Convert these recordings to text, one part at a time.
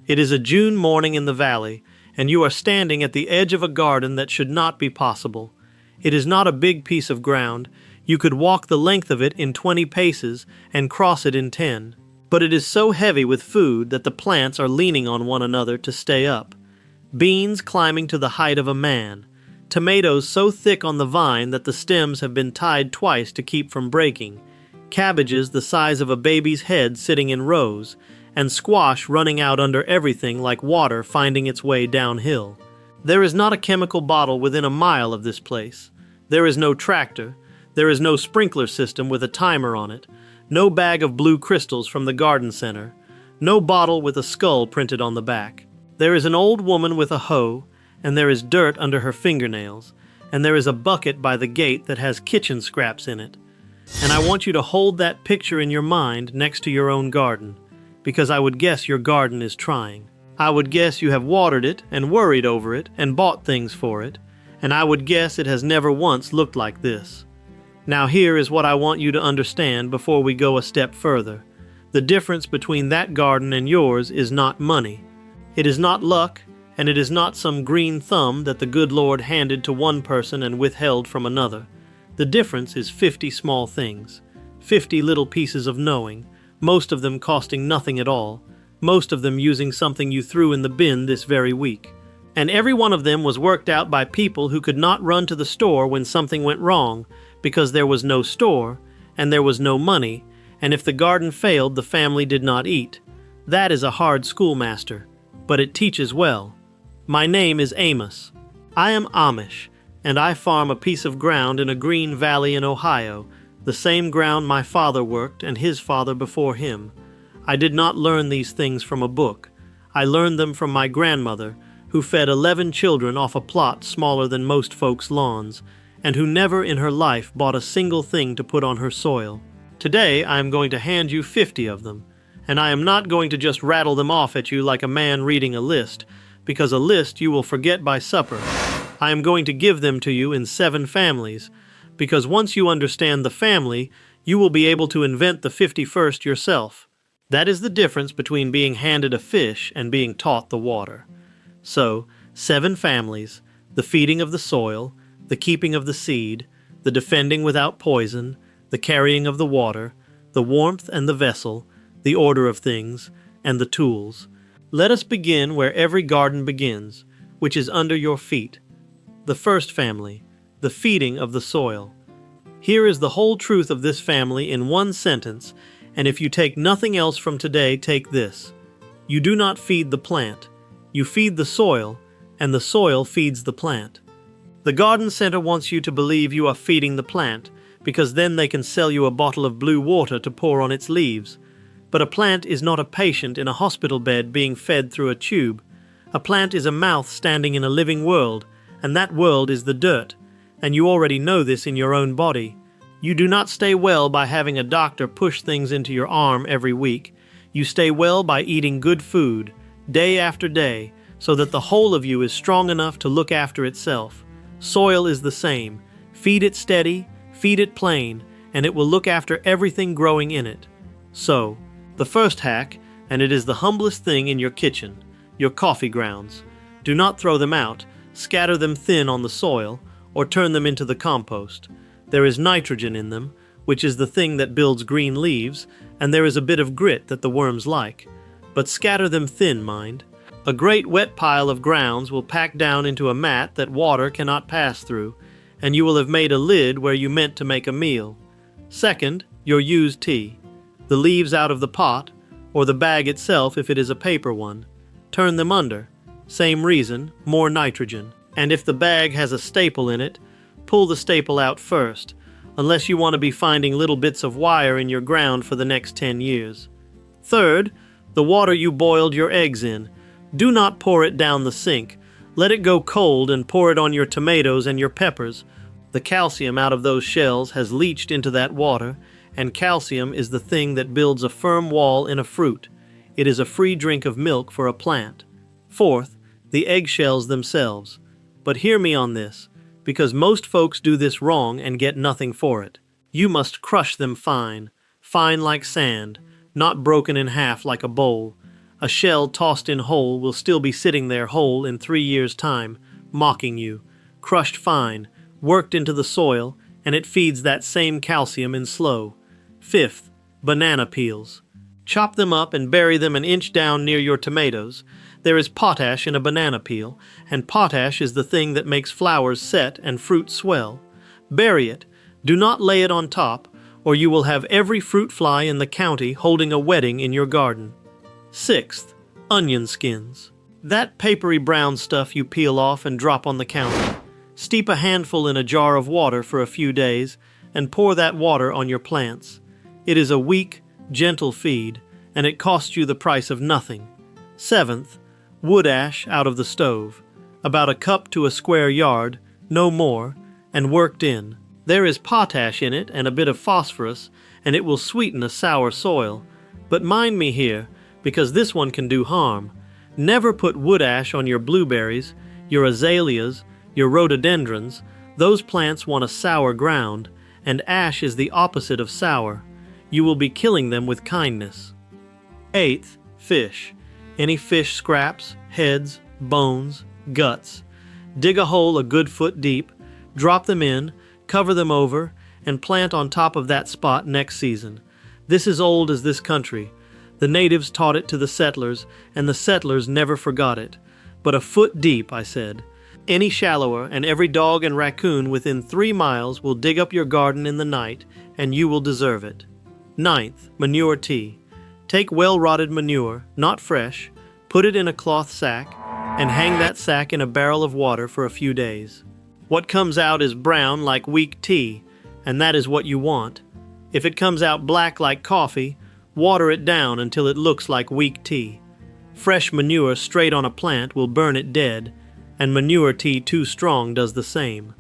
It is a June morning in the valley, and you are standing at the edge of a garden that should not be possible. It is not a big piece of ground. You could walk the length of it in 20 paces and cross it in 10. But it is so heavy with food that the plants are leaning on one another to stay up. Beans climbing to the height of a man. Tomatoes so thick on the vine that the stems have been tied twice to keep from breaking. Cabbages the size of a baby's head sitting in rows. And squash running out under everything like water finding its way downhill. There is not a chemical bottle within a mile of this place. There is no tractor. There is no sprinkler system with a timer on it. No bag of blue crystals from the garden center. No bottle with a skull printed on the back. There is an old woman with a hoe, and there is dirt under her fingernails, and there is a bucket by the gate that has kitchen scraps in it. And I want you to hold that picture in your mind next to your own garden, because I would guess your garden is trying. I would guess you have watered it and worried over it and bought things for it, and I would guess it has never once looked like this. Now here is what I want you to understand before we go a step further. The difference between that garden and yours is not money. It is not luck, and it is not some green thumb that the good Lord handed to one person and withheld from another. The difference is 50 small things, 50 little pieces of knowing, most of them costing nothing at all, most of them using something you threw in the bin this very week. And every one of them was worked out by people who could not run to the store when something went wrong, because there was no store, and there was no money, and if the garden failed, the family did not eat. That is a hard schoolmaster, but it teaches well. My name is Amos. I am Amish, and I farm a piece of ground in a green valley in Ohio, the same ground my father worked and his father before him. I did not learn these things from a book. I learned them from my grandmother, who fed 11 children off a plot smaller than most folks' lawns, and who never in her life bought a single thing to put on her soil. Today I am going to hand you 50 of them, and I am not going to just rattle them off at you like a man reading a list, because a list you will forget by supper. I am going to give them to you in 7 families, because once you understand the family, you will be able to invent the 51st yourself. That is the difference between being handed a fish and being taught the water. So, 7 families, the feeding of the soil, the keeping of the seed, the defending without poison, the carrying of the water, the warmth and the vessel, the order of things, and the tools. Let us begin where every garden begins, which is under your feet. The first family, the feeding of the soil. Here is the whole truth of this family in one sentence, and if you take nothing else from today, take this. You do not feed the plant. You feed the soil, and the soil feeds the plant. The garden center wants you to believe you are feeding the plant, because then they can sell you a bottle of blue water to pour on its leaves. But a plant is not a patient in a hospital bed being fed through a tube. A plant is a mouth standing in a living world, and that world is the dirt, and you already know this in your own body. You do not stay well by having a doctor push things into your arm every week. You stay well by eating good food, day after day, so that the whole of you is strong enough to look after itself. Soil is the same. Feed it steady, feed it plain, and it will look after everything growing in it. So, the first hack, and it is the humblest thing in your kitchen, your coffee grounds. Do not throw them out, scatter them thin on the soil, or turn them into the compost. There is nitrogen in them, which is the thing that builds green leaves, and there is a bit of grit that the worms like. But scatter them thin, mind. A great wet pile of grounds will pack down into a mat that water cannot pass through, and you will have made a lid where you meant to make a meal. Second, your used tea. The leaves out of the pot, or the bag itself if it is a paper one. Turn them under. Same reason, more nitrogen. And if the bag has a staple in it, pull the staple out first, unless you want to be finding little bits of wire in your ground for the next 10 years. Third, the water you boiled your eggs in. Do not pour it down the sink. Let it go cold and pour it on your tomatoes and your peppers. The calcium out of those shells has leached into that water, and calcium is the thing that builds a firm wall in a fruit. It is a free drink of milk for a plant. Fourth, the eggshells themselves. But hear me on this, because most folks do this wrong and get nothing for it. You must crush them fine, fine like sand, not broken in half like a bowl. A shell tossed in whole will still be sitting there whole in 3 years' time, mocking you, crushed fine, worked into the soil, and it feeds that same calcium in slow. Fifth, banana peels. Chop them up and bury them an inch down near your tomatoes. There is potash in a banana peel, and potash is the thing that makes flowers set and fruit swell. Bury it. Do not lay it on top, or you will have every fruit fly in the county holding a wedding in your garden. Sixth, onion skins. That papery brown stuff you peel off and drop on the counter. Steep a handful in a jar of water for a few days, and pour that water on your plants. It is a weak, gentle feed, and it costs you the price of nothing. Seventh, wood ash out of the stove. About a cup to a square yard, no more, and worked in. There is potash in it and a bit of phosphorus, and it will sweeten a sour soil. But mind me here, because this one can do harm. Never put wood ash on your blueberries, your azaleas, your rhododendrons. Those plants want a sour ground, and ash is the opposite of sour. You will be killing them with kindness. Eighth, fish. Any fish scraps, heads, bones, guts. Dig a hole a good foot deep, drop them in, cover them over, and plant on top of that spot next season. This is old as this country. The natives taught it to the settlers, and the settlers never forgot it. But a foot deep, I said. Any shallower, and every dog and raccoon within 3 miles will dig up your garden in the night, and you will deserve it. Ninth, manure tea. Take well-rotted manure, not fresh, put it in a cloth sack, and hang that sack in a barrel of water for a few days. What comes out is brown like weak tea, and that is what you want. If it comes out black like coffee, water it down until it looks like weak tea. Fresh manure straight on a plant will burn it dead, and manure tea too strong does the same.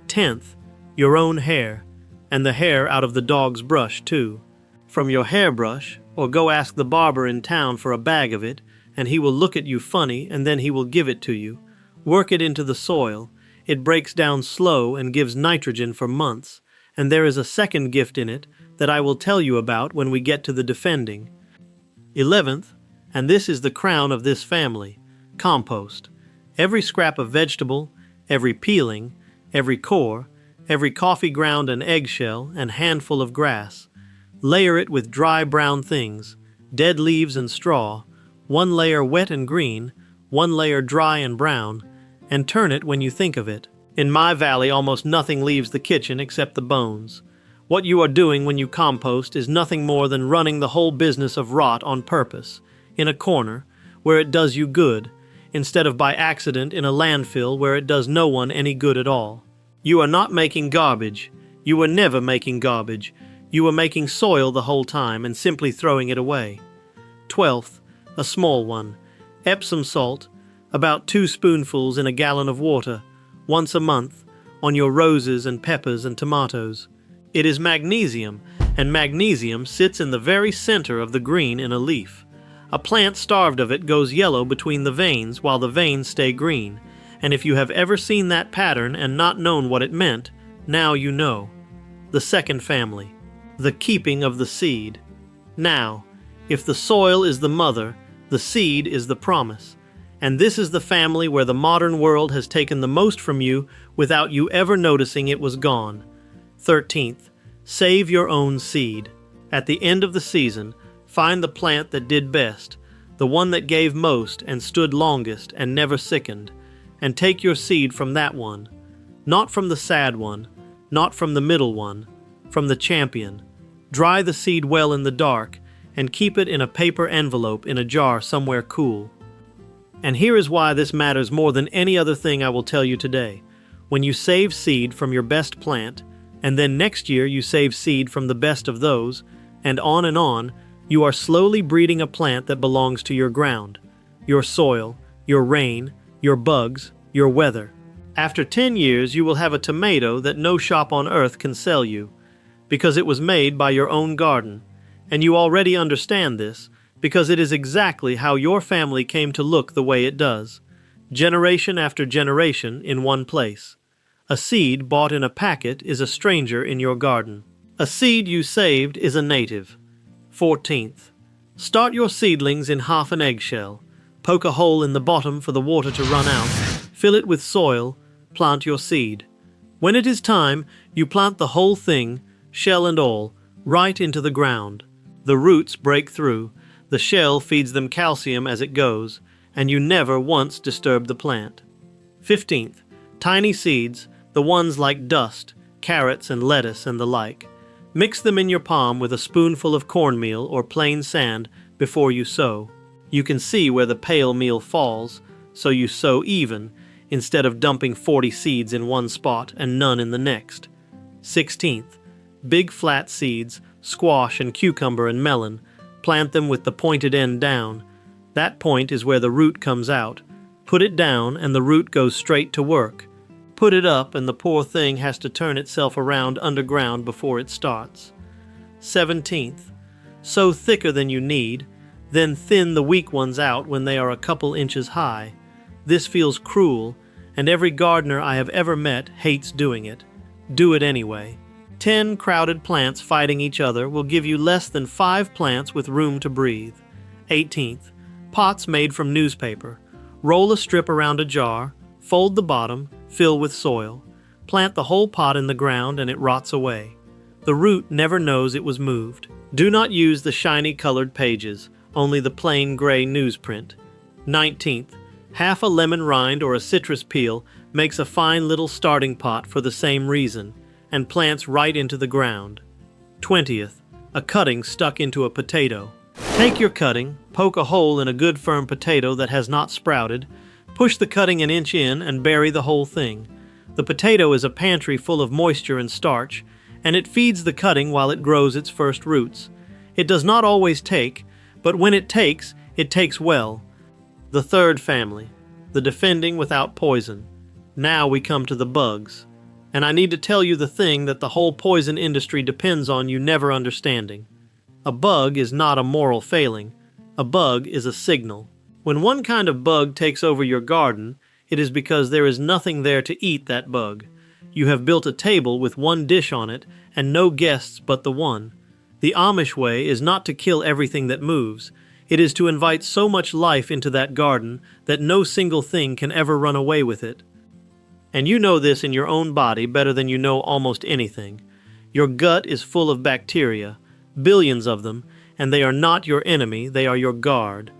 10th, your own hair, and the hair out of the dog's brush too. From your hairbrush, or go ask the barber in town for a bag of it, and he will look at you funny and then he will give it to you. Work it into the soil. It breaks down slow and gives nitrogen for months, and there is a second gift in it that I will tell you about when we get to the defending. 11th, and this is the crown of this family, compost. Every scrap of vegetable, every peeling, every core, every coffee ground and eggshell and handful of grass. Layer it with dry brown things, dead leaves and straw, one layer wet and green, one layer dry and brown, and turn it when you think of it. In my valley, almost nothing leaves the kitchen except the bones. What you are doing when you compost is nothing more than running the whole business of rot on purpose, in a corner, where it does you good, instead of by accident in a landfill where it does no one any good at all. You are not making garbage. You were never making garbage. You were making soil the whole time and simply throwing it away. 12th, a small one. Epsom salt, about 2 spoonfuls in a gallon of water, once a month, on your roses and peppers and tomatoes. It is magnesium, and magnesium sits in the very center of the green in a leaf. A plant starved of it goes yellow between the veins while the veins stay green, and if you have ever seen that pattern and not known what it meant, now you know. The second family. The keeping of the seed. Now, if the soil is the mother, the seed is the promise. And this is the family where the modern world has taken the most from you without you ever noticing it was gone. 13th, save your own seed. At the end of the season, find the plant that did best, the one that gave most and stood longest and never sickened, and take your seed from that one. Not from the sad one, not from the middle one, from the champion. Dry the seed well in the dark, and keep it in a paper envelope in a jar somewhere cool. And here is why this matters more than any other thing I will tell you today. When you save seed from your best plant, and then next year you save seed from the best of those, and on, you are slowly breeding a plant that belongs to your ground, your soil, your rain, your bugs, your weather. After 10 years you will have a tomato that no shop on earth can sell you, because it was made by your own garden, and you already understand this, because it is exactly how your family came to look the way it does, generation after generation in one place. A seed bought in a packet is a stranger in your garden. A seed you saved is a native. 14th, Start your seedlings in half an eggshell. Poke a hole in the bottom for the water to run out. Fill it with soil. Plant your seed. When it is time, you plant the whole thing, shell and all, right into the ground. The roots break through. The shell feeds them calcium as it goes, and you never once disturb the plant. 15th. Tiny seeds, the ones like dust, carrots and lettuce and the like. Mix them in your palm with a spoonful of cornmeal or plain sand before you sow. You can see where the pale meal falls, so you sow even, instead of dumping 40 seeds in one spot and none in the next. 16th. Big flat seeds, squash and cucumber and melon. Plant them with the pointed end down. That point is where the root comes out. Put it down and the root goes straight to work. Put it up and the poor thing has to turn itself around underground before it starts. 17th. Sow thicker than you need, then thin the weak ones out when they are a couple inches high. This feels cruel, and every gardener I have ever met hates doing it. Do it anyway. 10 crowded plants fighting each other will give you less than 5 plants with room to breathe. 18th. Pots made from newspaper. Roll a strip around a jar, fold the bottom, fill with soil. Plant the whole pot in the ground and it rots away. The root never knows it was moved. Do not use the shiny colored pages, only the plain gray newsprint. 19th. Half a lemon rind or a citrus peel makes a fine little starting pot for the same reason, and plants right into the ground. 20th. A cutting stuck into a potato. Take your cutting, poke a hole in a good firm potato that has not sprouted, push the cutting an inch in and bury the whole thing. The potato is a pantry full of moisture and starch, and it feeds the cutting while it grows its first roots. It does not always take, but when it takes well. The third family, the defending without poison. Now we come to the bugs. And I need to tell you the thing that the whole poison industry depends on you never understanding. A bug is not a moral failing. A bug is a signal. When one kind of bug takes over your garden, it is because there is nothing there to eat that bug. You have built a table with one dish on it and no guests but the one. The Amish way is not to kill everything that moves. It is to invite so much life into that garden that no single thing can ever run away with it. And you know this in your own body better than you know almost anything. Your gut is full of bacteria, billions of them, and they are not your enemy, they are your guard.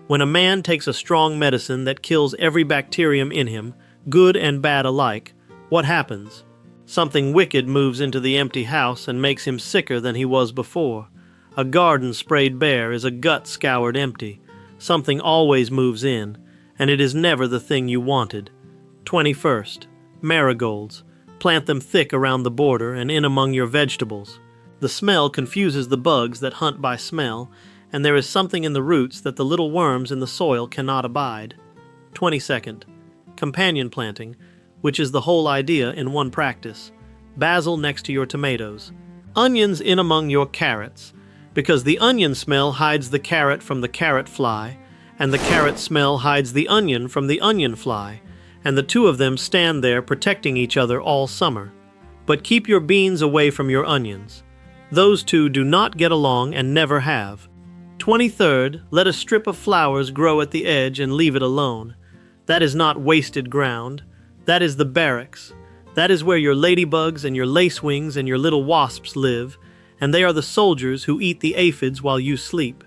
When a man takes a strong medicine that kills every bacterium in him, good and bad alike, what happens? Something wicked moves into the empty house and makes him sicker than he was before. A garden sprayed bare is a gut scoured empty. Something always moves in, and it is never the thing you wanted. 21st. Marigolds. Plant them thick around the border and in among your vegetables. The smell confuses the bugs that hunt by smell, and there is something in the roots that the little worms in the soil cannot abide. 22nd. Companion planting, which is the whole idea in one practice. Basil next to your tomatoes. Onions in among your carrots, because the onion smell hides the carrot from the carrot fly, and the carrot smell hides the onion from the onion fly, and the two of them stand there protecting each other all summer. But keep your beans away from your onions. Those two do not get along and never have. 23rd, let a strip of flowers grow at the edge and leave it alone. That is not wasted ground. That is the barracks. That is where your ladybugs and your lacewings and your little wasps live, and they are the soldiers who eat the aphids while you sleep.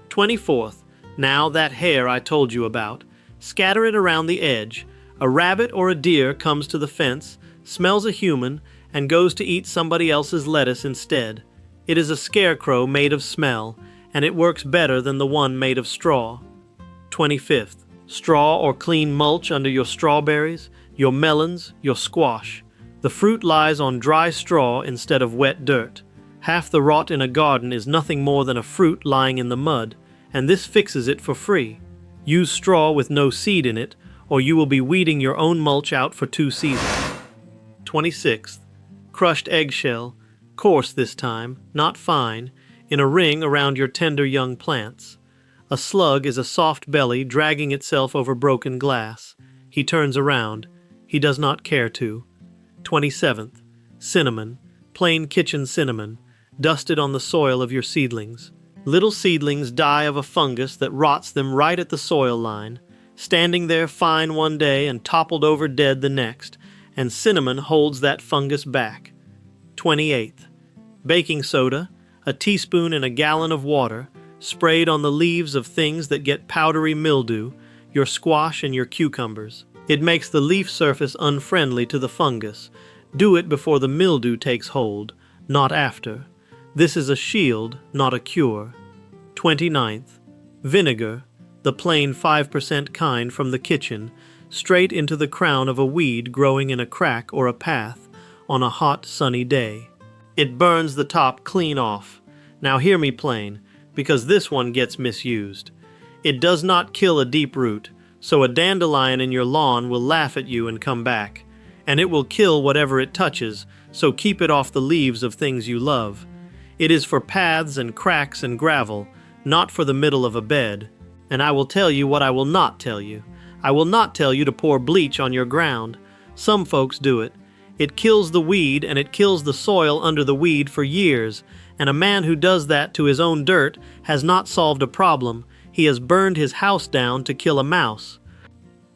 24th, now that hare I told you about. Scatter it around the edge. A rabbit or a deer comes to the fence, smells a human, and goes to eat somebody else's lettuce instead. It is a scarecrow made of smell, and it works better than the one made of straw. 25th, straw or clean mulch under your strawberries, your melons, your squash. The fruit lies on dry straw instead of wet dirt. Half the rot in a garden is nothing more than a fruit lying in the mud, and this fixes it for free. Use straw with no seed in it, or you will be weeding your own mulch out for 2 seasons. 26th, crushed eggshell, coarse this time, not fine, in a ring around your tender young plants. A slug is a soft belly dragging itself over broken glass. He turns around. He does not care to. 27th, cinnamon, plain kitchen cinnamon, dusted on the soil of your seedlings. Little seedlings die of a fungus that rots them right at the soil line, standing there fine one day and toppled over dead the next, and cinnamon holds that fungus back. 28th. Baking soda, a teaspoon in a gallon of water, sprayed on the leaves of things that get powdery mildew, your squash and your cucumbers. It makes the leaf surface unfriendly to the fungus. Do it before the mildew takes hold, not after. This is a shield, not a cure. 29th. Vinegar, the plain 5% kind from the kitchen, straight into the crown of a weed growing in a crack or a path on a hot, sunny day. It burns the top clean off. Now hear me plain, because this one gets misused. It does not kill a deep root, so a dandelion in your lawn will laugh at you and come back. And it will kill whatever it touches, so keep it off the leaves of things you love. It is for paths and cracks and gravel, not for the middle of a bed. And I will tell you what I will not tell you. I will not tell you to pour bleach on your ground. Some folks do it. It kills the weed and it kills the soil under the weed for years, and a man who does that to his own dirt has not solved a problem. He has burned his house down to kill a mouse.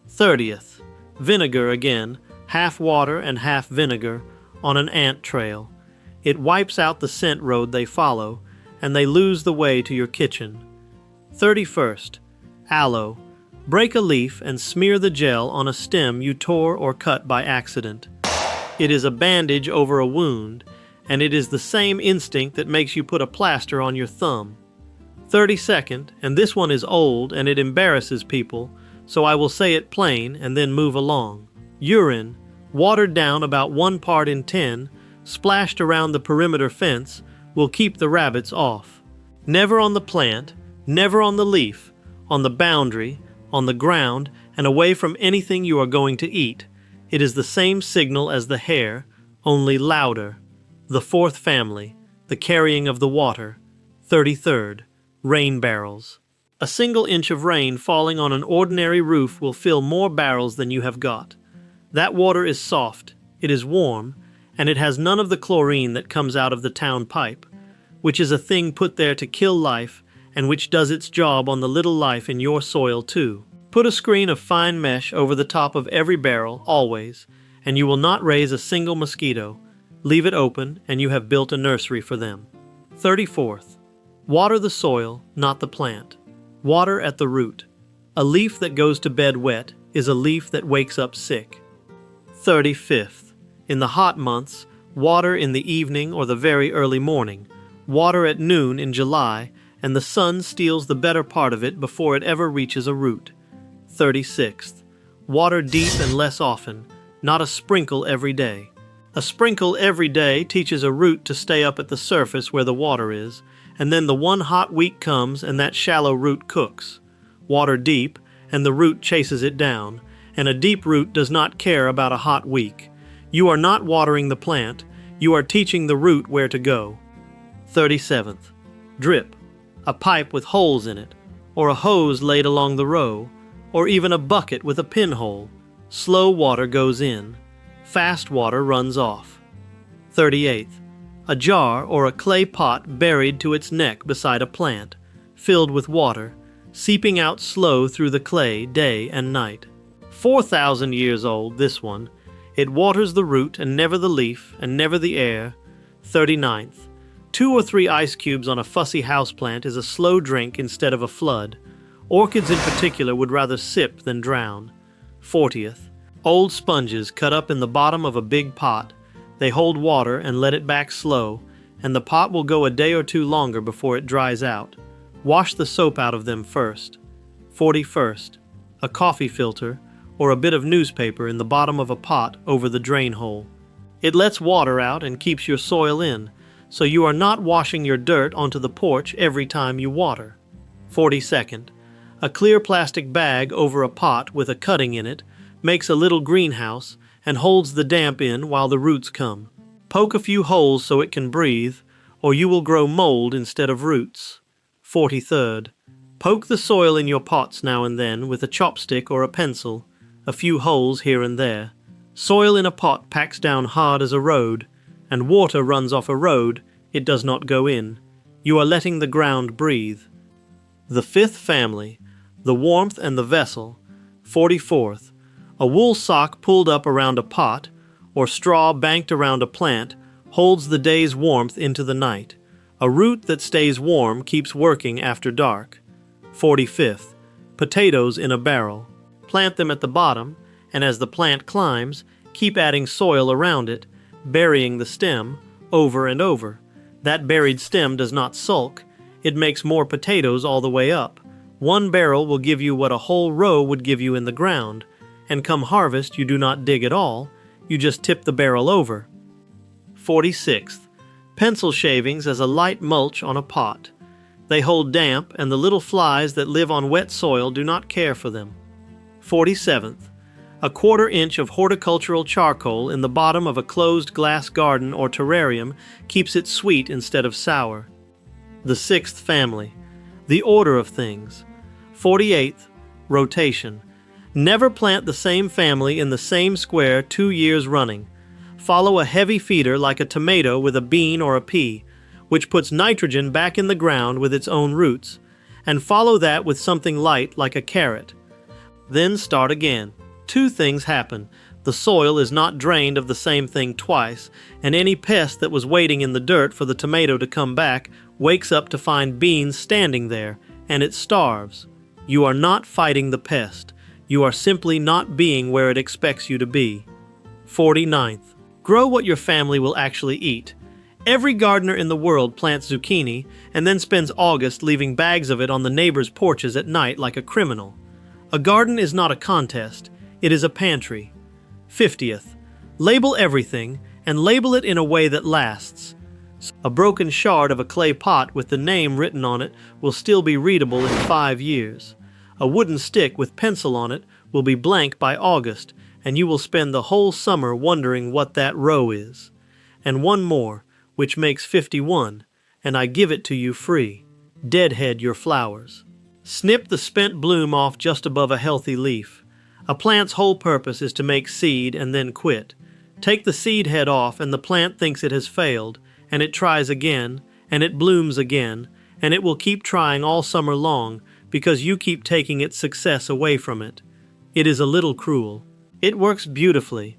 30th. Vinegar again, half water and half vinegar, on an ant trail. It wipes out the scent road they follow, and they lose the way to your kitchen. 31st. Aloe. Break a leaf and smear the gel on a stem you tore or cut by accident. It is a bandage over a wound, and it is the same instinct that makes you put a plaster on your thumb. 32nd, and this one is old and it embarrasses people, so I will say it plain and then move along. Urine, watered down about 1 part in 10, splashed around the perimeter fence, will keep the rabbits off. Never on the plant, never on the leaf, on the boundary, on the ground, and away from anything you are going to eat. It is the same signal as the hair, only louder. The 4th family, the carrying of the water. 33rd, rain barrels. A single inch of rain falling on an ordinary roof will fill more barrels than you have got. That water is soft, it is warm, and it has none of the chlorine that comes out of the town pipe, which is a thing put there to kill life and which does its job on the little life in your soil too. Put a screen of fine mesh over the top of every barrel, always, and you will not raise a single mosquito. Leave it open, and you have built a nursery for them. 34th. Water the soil, not the plant. Water at the root. A leaf that goes to bed wet is a leaf that wakes up sick. 35th. In the hot months, water in the evening or the very early morning. Water at noon in July, and the sun steals the better part of it before it ever reaches a root. 36th. Water deep and less often, not a sprinkle every day. A sprinkle every day teaches a root to stay up at the surface where the water is, and then the one hot week comes and that shallow root cooks. Water deep, and the root chases it down, and a deep root does not care about a hot week. You are not watering the plant, you are teaching the root where to go. 37th. Drip. A pipe with holes in it, or a hose laid along the row, or even a bucket with a pinhole. Slow water goes in. Fast water runs off. 38th. A jar or a clay pot buried to its neck beside a plant, filled with water, seeping out slow through the clay day and night. 4,000 years old, this one. It waters the root and never the leaf and never the air. 39th. 2 or 3 ice cubes on a fussy houseplant is a slow drink instead of a flood. Orchids in particular would rather sip than drown. 40th. Old sponges cut up in the bottom of a big pot. They hold water and let it back slow, and the pot will go a day or 2 longer before it dries out. Wash the soap out of them first. 41st. A coffee filter or a bit of newspaper in the bottom of a pot over the drain hole. It lets water out and keeps your soil in, so you are not washing your dirt onto the porch every time you water. 42nd. A clear plastic bag over a pot with a cutting in it makes a little greenhouse and holds the damp in while the roots come. Poke a few holes so it can breathe, or you will grow mold instead of roots. 43rd. Poke the soil in your pots now and then with a chopstick or a pencil, a few holes here and there. Soil in a pot packs down hard as a road, and water runs off a road, it does not go in. You are letting the ground breathe. The fifth family, the warmth and the vessel. 44th, a wool sock pulled up around a pot, or straw banked around a plant, holds the day's warmth into the night. A root that stays warm keeps working after dark. 45th, potatoes in a barrel. Plant them at the bottom, and as the plant climbs, keep adding soil around it, burying the stem over and over. That buried stem does not sulk. It makes more potatoes all the way up. One barrel will give you what a whole row would give you in the ground, and come harvest you do not dig at all, you just tip the barrel over. 46th, pencil shavings as a light mulch on a pot. They hold damp, and the little flies that live on wet soil do not care for them. 47th, a 1/4 inch of horticultural charcoal in the bottom of a closed glass garden or terrarium keeps it sweet instead of sour. The sixth family, the order of things. 48th, rotation. Never plant the same family in the same square 2 years running. Follow a heavy feeder like a tomato with a bean or a pea, which puts nitrogen back in the ground with its own roots, and follow that with something light like a carrot. Then start again. 2 things happen. The soil is not drained of the same thing twice, and any pest that was waiting in the dirt for the tomato to come back wakes up to find beans standing there, and it starves. You are not fighting the pest. You are simply not being where it expects you to be. 49th. Grow what your family will actually eat. Every gardener in the world plants zucchini and then spends August leaving bags of it on the neighbors' porches at night like a criminal. A garden is not a contest. It is a pantry. 50th. Label everything, and label it in a way that lasts. A broken shard of a clay pot with the name written on it will still be readable in 5 years. A wooden stick with pencil on it will be blank by August, and you will spend the whole summer wondering what that row is. And one more, which makes 51, and I give it to you free. Deadhead your flowers. Snip the spent bloom off just above a healthy leaf. A plant's whole purpose is to make seed and then quit. Take the seed head off and the plant thinks it has failed, and it tries again, and it blooms again, and it will keep trying all summer long because you keep taking its success away from it. It is a little cruel. It works beautifully.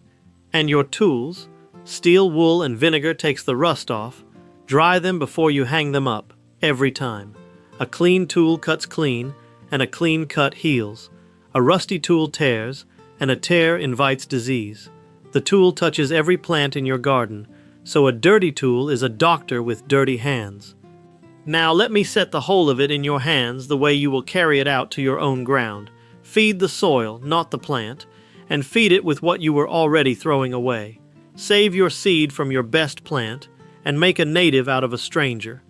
And your tools? Steel wool and vinegar takes the rust off. Dry them before you hang them up, every time. A clean tool cuts clean, and a clean cut heals. A rusty tool tears, and a tear invites disease. The tool touches every plant in your garden, so a dirty tool is a doctor with dirty hands. Now let me set the whole of it in your hands the way you will carry it out to your own ground. Feed the soil, not the plant, and feed it with what you were already throwing away. Save your seed from your best plant, and make a native out of a stranger.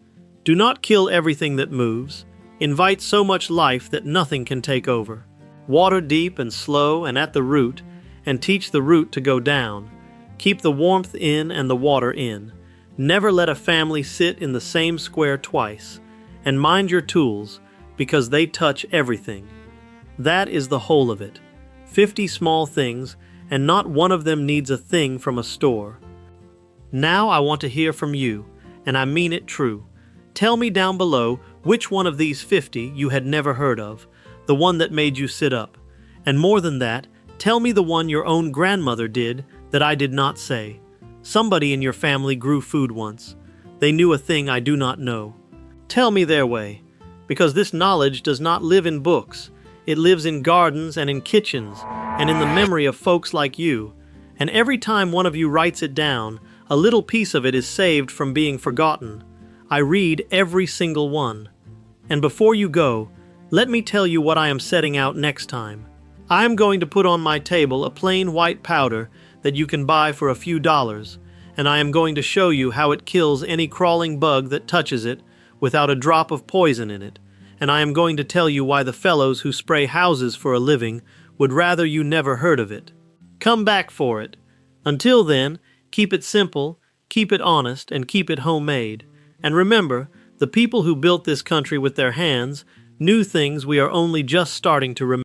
Do not kill everything that moves. Invite so much life that nothing can take over. Water deep and slow and at the root, and teach the root to go down. Keep the warmth in and the water in. Never let a family sit in the same square twice. And mind your tools, because they touch everything. That is the whole of it. 50 small things, and not one of them needs a thing from a store. Now I want to hear from you, and I mean it true. Tell me down below which one of these 50 you had never heard of, the one that made you sit up. And more than that, tell me the one your own grandmother did that I did not say. Somebody in your family grew food once. They knew a thing I do not know. Tell me their way, because this knowledge does not live in books. It lives in gardens and in kitchens, and in the memory of folks like you. And every time one of you writes it down, a little piece of it is saved from being forgotten. I read every single one. And before you go, let me tell you what I am setting out next time. I am going to put on my table a plain white powder that you can buy for a few dollars, and I am going to show you how it kills any crawling bug that touches it without a drop of poison in it, and I am going to tell you why the fellows who spray houses for a living would rather you never heard of it. Come back for it. Until then, keep it simple, keep it honest, and keep it homemade. And remember, the people who built this country with their hands knew things we are only just starting to remember.